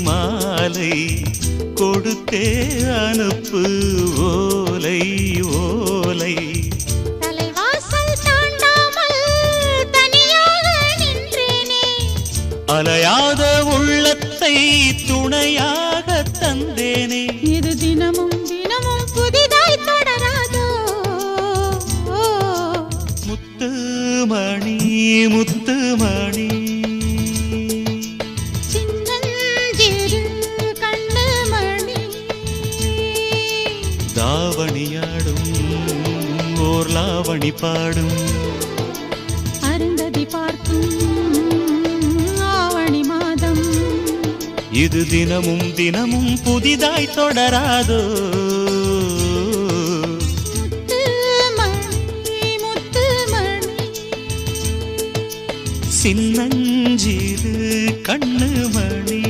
மாலை கொடுத்தே அனுப்பு ஓலை ஓலை. தலைவாசல் தாண்டாமல் தனியாக நின்றேனே, அலையாத உள்ளத்தை துணையாக தந்தேனே. இது தினமும் தினமும் புதிதாய் தொடராதோ. முத்துமணி முத்துமணி சின்னஞ்சிறு கண்ணுமணி, தாவணியாடும் ஓர் லாவணி பாடும் அருந்ததி பார்க்கும் ஆவணி மாதம். இது தினமும் தினமும் புதிதாய் தொடராதோ. முத்துமணி முத்துமணி சின்னஞ்சிறு கண்ணுமணி.